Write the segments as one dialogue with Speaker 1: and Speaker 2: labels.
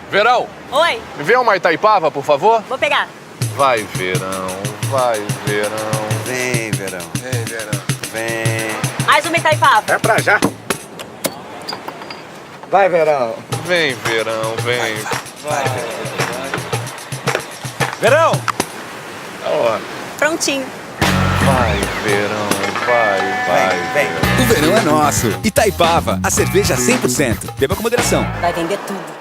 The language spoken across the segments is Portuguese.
Speaker 1: Verão,
Speaker 2: Oi,
Speaker 1: me vê uma Itaipava, por favor?
Speaker 2: vou pegar.
Speaker 1: Vai, verão, vai, verão.
Speaker 3: Vem, verão.
Speaker 1: Vem, verão.
Speaker 3: Vem.
Speaker 2: Mais uma Itaipava.
Speaker 3: É pra já. Vai, verão.
Speaker 1: Vem, verão, vem.
Speaker 3: Vai, verão.
Speaker 1: Ó,
Speaker 2: Prontinho.
Speaker 1: vai, verão, vai.
Speaker 3: Vem.
Speaker 4: O verão é nosso. Itaipava, a cerveja 100%. Beba com moderação.
Speaker 2: Vai vender tudo.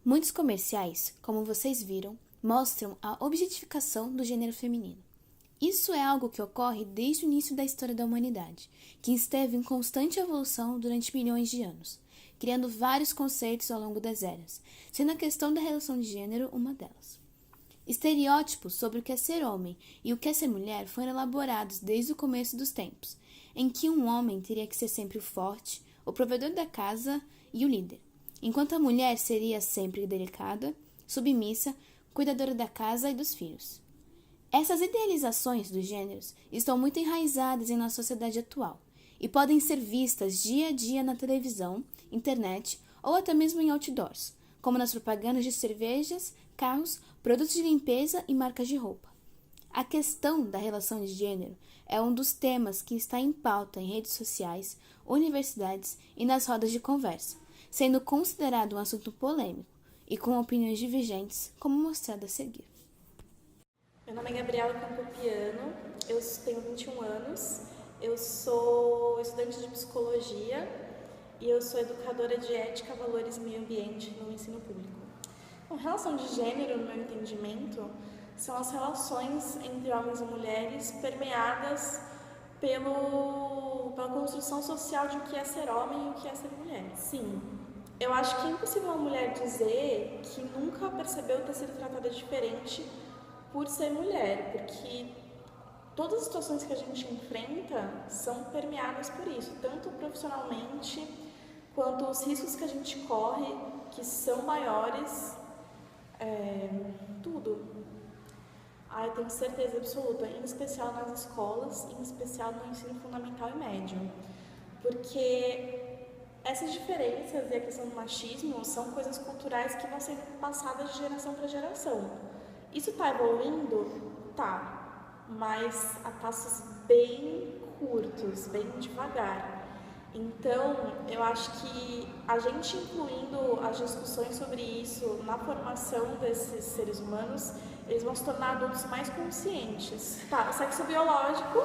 Speaker 5: Muitos comerciais, como vocês viram, mostram a objetificação do gênero feminino. Isso é algo que ocorre desde o início da história da humanidade, que esteve em constante evolução durante milhões de anos, criando vários conceitos ao longo das eras, sendo a questão da relação de gênero uma delas. Estereótipos sobre o que é ser homem e o que é ser mulher foram elaborados desde o começo dos tempos, em que um homem teria que ser sempre o forte, o provedor da casa e o líder, enquanto a mulher seria sempre delicada, submissa, cuidadora da casa e dos filhos. Essas idealizações dos gêneros estão muito enraizadas em nossa sociedade atual e podem ser vistas dia a dia na televisão, internet ou até mesmo em outdoors, como nas propagandas de cervejas, carros, produtos de limpeza e marcas de roupa. A questão da relação de gênero é um dos temas que está em pauta em redes sociais, universidades e nas rodas de conversa, sendo considerado um assunto polêmico e com opiniões divergentes, como mostrado a seguir.
Speaker 6: Meu nome é Gabriela Campopiano, eu tenho 21 anos, eu sou estudante de psicologia e eu sou educadora de ética, valores e meio ambiente no ensino público. A relação de gênero, no meu entendimento, são as relações entre homens e mulheres permeadas pela construção social de o que é ser homem e o que é ser mulher. Sim, eu acho que é impossível uma mulher dizer que nunca percebeu ter sido tratada diferente por ser mulher, porque todas as situações que a gente enfrenta são permeadas por isso, tanto profissionalmente quanto os riscos que a gente corre, que são maiores, tudo. Eu tenho certeza absoluta, em especial nas escolas, em especial no ensino fundamental e médio, porque essas diferenças e a questão do machismo são coisas culturais que vão sendo passadas de geração para geração. Isso está evoluindo? Tá, mas a passos bem curtos, bem devagar. Então, eu acho que a gente incluindo as discussões sobre isso na formação desses seres humanos, eles vão se tornar adultos mais conscientes. O sexo biológico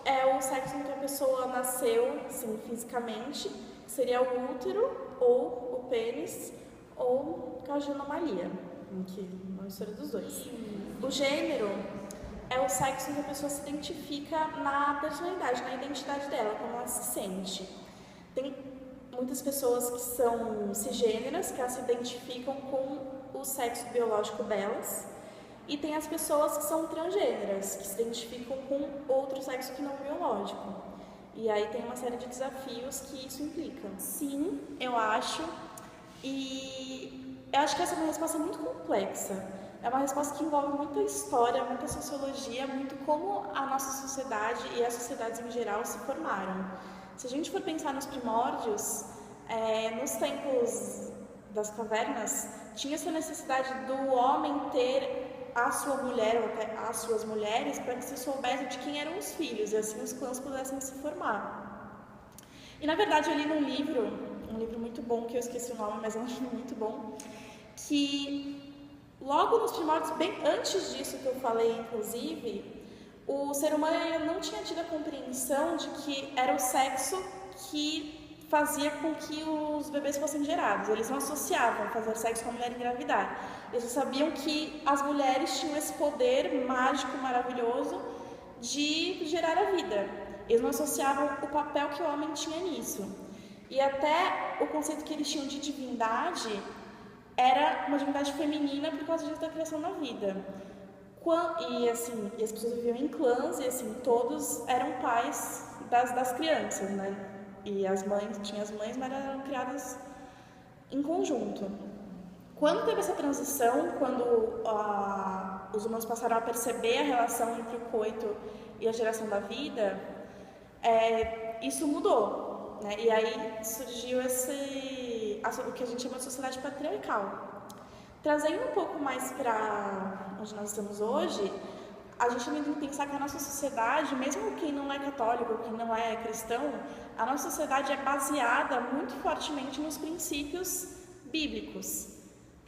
Speaker 6: é o sexo em que a pessoa nasceu, assim, fisicamente, que seria o útero ou o pênis ou caso de anomalia, em que uma mistura dos dois. O gênero é o sexo em que a pessoa se identifica na personalidade, na identidade dela, como ela se sente. Tem muitas pessoas que são cisgêneras, que elas se identificam com o sexo biológico delas, e tem as pessoas que são transgêneras, que se identificam com outro sexo que não biológico. E aí tem uma série de desafios que isso implica. Sim, eu acho. E eu acho que essa é uma resposta muito complexa. É uma resposta que envolve muita história, muita sociologia, muito como a nossa sociedade e as sociedades em geral se formaram. Se a gente for pensar nos primórdios, nos tempos das cavernas, tinha essa necessidade do homem ter a sua mulher ou até as suas mulheres para que se soubesse de quem eram os filhos e assim os clãs pudessem se formar. E na verdade eu li num livro, um livro muito bom, que eu esqueci o nome, mas é um livro muito bom, que logo nos primórdios, bem antes disso que eu falei, inclusive, o ser humano ainda não tinha tido a compreensão de que era o sexo que fazia com que os bebês fossem gerados. Eles não associavam fazer sexo com a mulher engravidar. Eles sabiam que as mulheres tinham esse poder mágico, maravilhoso, de gerar a vida. Eles não associavam o papel que o homem tinha nisso. E até o conceito que eles tinham de divindade era uma divindade feminina por causa da criação da vida. E as pessoas viviam em clãs e assim, todos eram pais das crianças, né? E as mães, tinha as mães, mas eram criadas em conjunto. Quando teve essa transição, quando os humanos passaram a perceber a relação entre o coito e a geração da vida, isso mudou, né? E aí surgiu o que a gente chama de sociedade patriarcal. Trazendo um pouco mais para onde nós estamos hoje, a gente também tem que pensar que a nossa sociedade, mesmo quem não é católico, quem não é cristão, a nossa sociedade é baseada muito fortemente nos princípios bíblicos,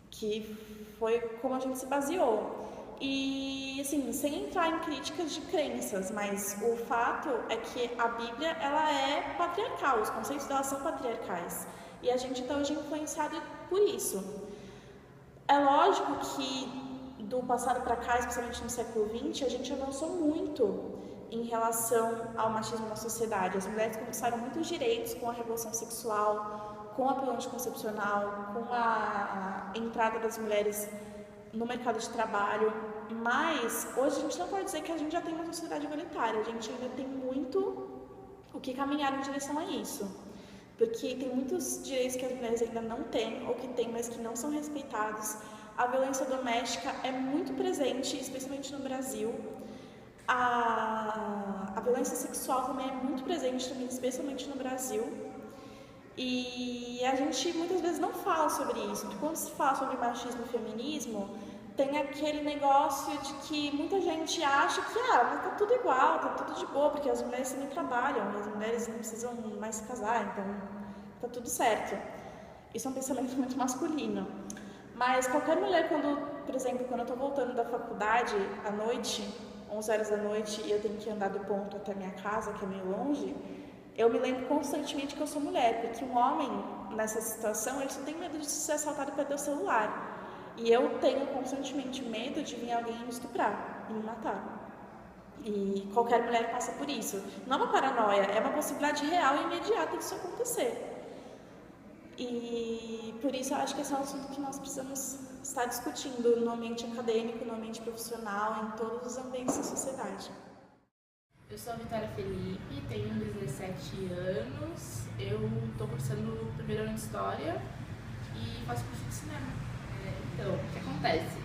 Speaker 6: que foi como a gente se baseou. E, assim, sem entrar em críticas de crenças, mas o fato é que a Bíblia, ela é patriarcal, os conceitos dela são patriarcais. E a gente está hoje influenciado por isso. É lógico que do passado para cá, especialmente no século XX, a gente avançou muito em relação ao machismo na sociedade. As mulheres conquistaram muitos direitos com a revolução sexual, com a pílula anticoncepcional, com a entrada das mulheres no mercado de trabalho, mas hoje a gente não pode dizer que a gente já tem uma sociedade igualitária, a gente ainda tem muito o que caminhar em direção a isso, porque tem muitos direitos que as mulheres ainda não têm, ou que têm, mas que não são respeitados. A violência doméstica é muito presente, especialmente no Brasil. A violência sexual também é muito presente, também, especialmente no Brasil. E a gente muitas vezes não fala sobre isso, porque quando se fala sobre machismo e feminismo, tem aquele negócio de que muita gente acha que mas tá tudo igual, tá tudo de boa, porque as mulheres também trabalham, e as mulheres não precisam mais se casar, então tá tudo certo. Isso é um pensamento muito masculino. Mas qualquer mulher, por exemplo, quando eu tô voltando da faculdade à noite, 11 horas da noite, e eu tenho que andar do ponto até minha casa, que é meio longe, eu me lembro constantemente que eu sou mulher, porque um homem, nessa situação, ele só tem medo de ser assaltado e perder o celular. E eu tenho constantemente medo de vir alguém me estuprar e me matar. E qualquer mulher passa por isso. Não é uma paranoia, é uma possibilidade real e imediata disso acontecer. E por isso eu acho que esse é um assunto que nós precisamos estar discutindo no ambiente acadêmico, no ambiente profissional, em todos os ambientes da sociedade.
Speaker 7: Eu sou a Vitória Felipe, tenho 17 anos, eu estou cursando o primeiro ano de História e faço curso de cinema. Então, o que acontece?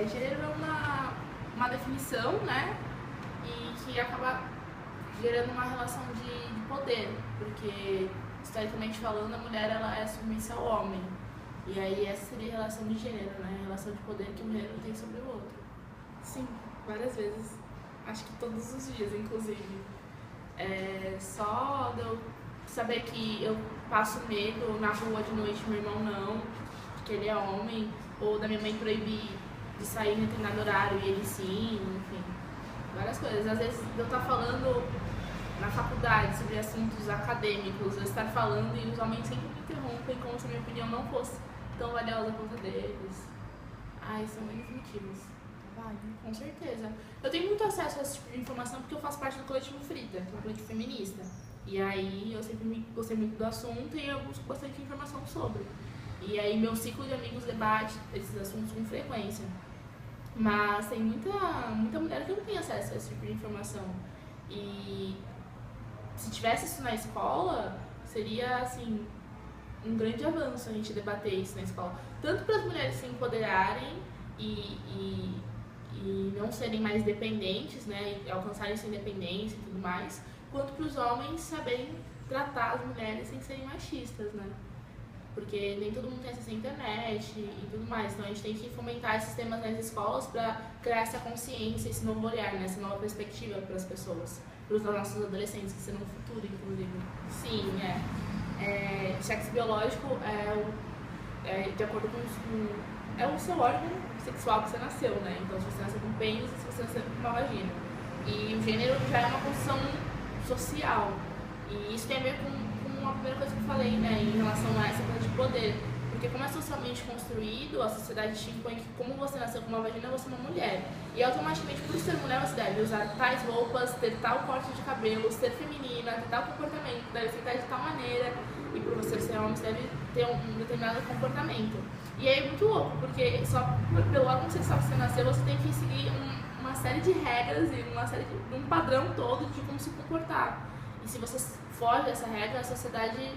Speaker 7: Gênero é uma definição, né, e que acaba gerando uma relação de poder, porque, historicamente falando, a mulher ela é submissa ao homem, e aí essa seria a relação de gênero, né, a relação de poder que um gênero tem sobre o outro. Sim, várias vezes. Acho que todos os dias, inclusive. Só de eu saber que eu passo medo na rua de noite, meu irmão não, porque ele é homem, ou da minha mãe proibir de sair em determinado horário e ele sim, enfim, várias coisas. Às vezes eu estar falando na faculdade sobre assuntos acadêmicos, eu estar falando e os homens sempre me interrompem como se a minha opinião não fosse tão valiosa quanto a deles. São muitos motivos. Com certeza. Eu tenho muito acesso a esse tipo de informação porque eu faço parte do coletivo Frita, que é um coletivo feminista. E aí eu sempre gostei muito do assunto e eu busco bastante informação sobre. E aí meu ciclo de amigos debate esses assuntos com frequência. Mas tem muita mulher que não tem acesso a esse tipo de informação. E se tivesse isso na escola, seria assim um grande avanço a gente debater isso na escola. Tanto para as mulheres se empoderarem e não serem mais dependentes, né, e alcançarem sua independência e tudo mais, quanto para os homens saberem tratar as mulheres sem serem machistas, né? Porque nem todo mundo tem acesso à internet e tudo mais, então a gente tem que fomentar esses temas nas escolas para criar essa consciência, esse novo olhar, né, essa nova perspectiva para as pessoas, para os nossos adolescentes, que serão o futuro, inclusive. Sim, sexo biológico de acordo com é o seu órgão sexual que você nasceu, né? Então, se você nasceu com pênis, se você nasceu com uma vagina. E o gênero já é uma construção social. E isso tem a ver com a primeira coisa que eu falei, né? Em relação a essa coisa de poder. Porque como é socialmente construído, a sociedade te impõe que como você nasceu com uma vagina, você é uma mulher. E automaticamente, por ser mulher, você deve usar tais roupas, ter tal corte de cabelo, ser feminina, ter tal comportamento, deve sentar de tal maneira. E por você ser homem, você deve ter um determinado comportamento. E aí é muito louco, porque só pelo órgão sexual que você nasceu, você tem que seguir uma série de regras e um padrão todo de como se comportar. E se você foge dessa regra, a sociedade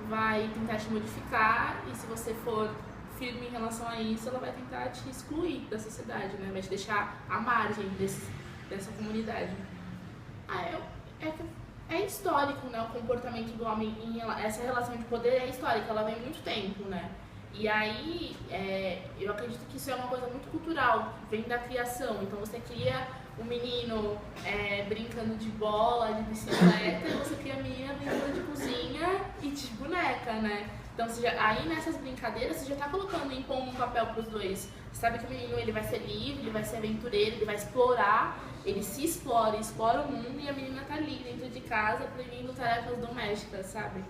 Speaker 7: vai tentar te modificar, e se você for firme em relação a isso, ela vai tentar te excluir da sociedade, né? Vai te deixar à margem dessa comunidade. É histórico, né, o comportamento do homem essa relação de poder é histórica, ela vem há muito tempo, né? E aí, eu acredito que isso é uma coisa muito cultural, vem da criação. Então você cria o menino brincando de bola, de bicicleta, e você cria a menina brincando de cozinha e de boneca, né? Então aí nessas brincadeiras você já tá colocando, impondo um papel pros dois. Você sabe que o menino ele vai ser livre, ele vai ser aventureiro, ele vai explorar, ele se explora, explora o mundo, e a menina tá ali dentro de casa aprendendo tarefas domésticas, sabe?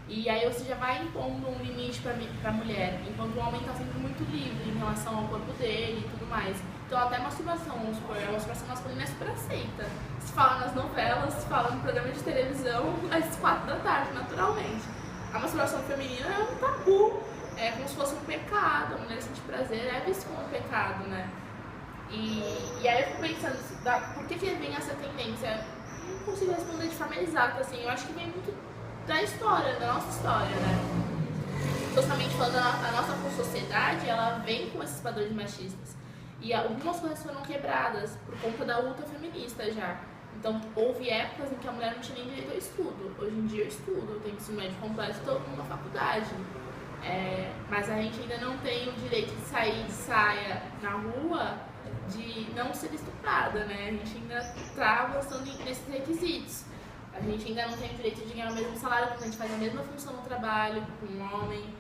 Speaker 7: E aí você já vai impondo um limite pra mulher, enquanto o homem tá sempre muito livre em relação ao corpo dele e tudo mais. Então até a masturbação, vamos supor, a masturbação masculina é super aceita. Se fala nas novelas, se fala no programa de televisão, às 4 da tarde, naturalmente. A masturbação feminina é um tabu, é como se fosse um pecado, a mulher sente prazer é visto como um pecado, né? E aí eu fico pensando, por que vem essa tendência? Não consigo responder de forma exata, assim, eu acho que vem muito da história, da nossa história, né? Socialmente falando, a nossa sociedade, ela vem com esses padrões machistas. E algumas coisas foram quebradas por conta da luta feminista já. Então, houve épocas em que a mulher não tinha nem direito ao estudo. Hoje em dia eu estudo, eu tenho ensino médio completo, estou na faculdade. Mas a gente ainda não tem o direito de sair de saia na rua, de não ser estuprada, né? A gente ainda está avançando nesses requisitos. A gente ainda não tem o direito de ganhar o mesmo salário, porque a gente faz a mesma função no trabalho com um homem.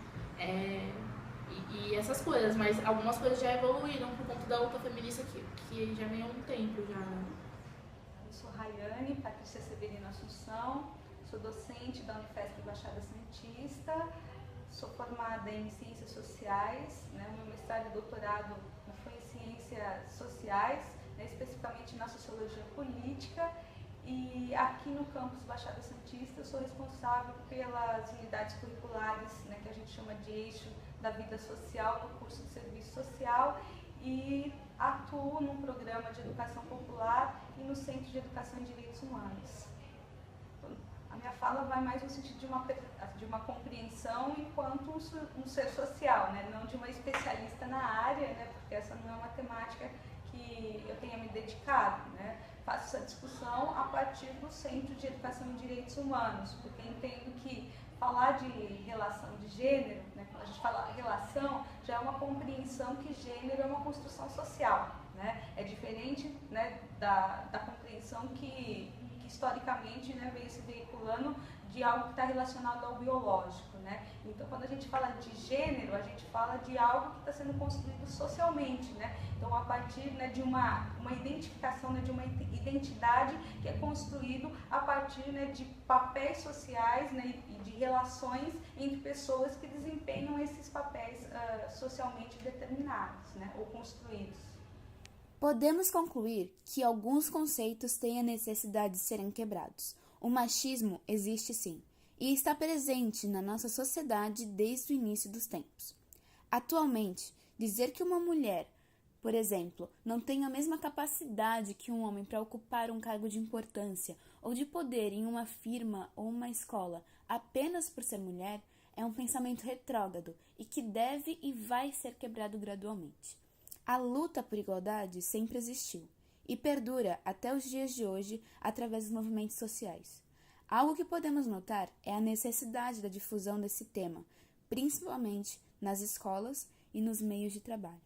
Speaker 7: E essas coisas, mas algumas coisas já evoluíram por conta da luta feminista que já vem há um tempo já.
Speaker 8: Eu sou Rayane Patrícia Severino Assunção, sou docente da Unifesp Baixada Santista, sou formada em Ciências Sociais, né? Meu mestrado e doutorado foi em Ciências Sociais, né? Especificamente na Sociologia Política, e aqui no campus Baixada Santista eu sou responsável pelas unidades curriculares, né, que a gente chama de eixo da vida social no curso de serviço social, e atuo num programa de educação popular e no Centro de Educação em Direitos Humanos. A minha fala vai mais no sentido de uma compreensão enquanto um ser social, né? Não de uma especialista na área, né? Porque essa não é uma temática que eu tenha me dedicado, né? Faço essa discussão a partir do Centro de Educação em Direitos Humanos, porque entendo que falar de relação de gênero, né? Quando a gente fala relação, já é uma compreensão que gênero é uma construção social, né? É diferente, né, da compreensão que historicamente, né, veio se veiculando de algo que está relacionado ao biológico, né? Então, quando a gente fala de gênero, a gente fala de algo que está sendo construído socialmente, né? Então, a partir, né, de uma identificação, né, de uma identidade que é construído a partir, né, de papéis sociais, né, e de relações entre pessoas que desempenham esses papéis socialmente determinados, né, ou construídos.
Speaker 5: Podemos concluir que alguns conceitos têm a necessidade de serem quebrados. O machismo existe sim, e está presente na nossa sociedade desde o início dos tempos. Atualmente, dizer que uma mulher, por exemplo, não tem a mesma capacidade que um homem para ocupar um cargo de importância ou de poder em uma firma ou uma escola apenas por ser mulher é um pensamento retrógrado e que deve e vai ser quebrado gradualmente. A luta por igualdade sempre existiu e perdura até os dias de hoje através dos movimentos sociais. Algo que podemos notar é a necessidade da difusão desse tema, principalmente nas escolas e nos meios de trabalho.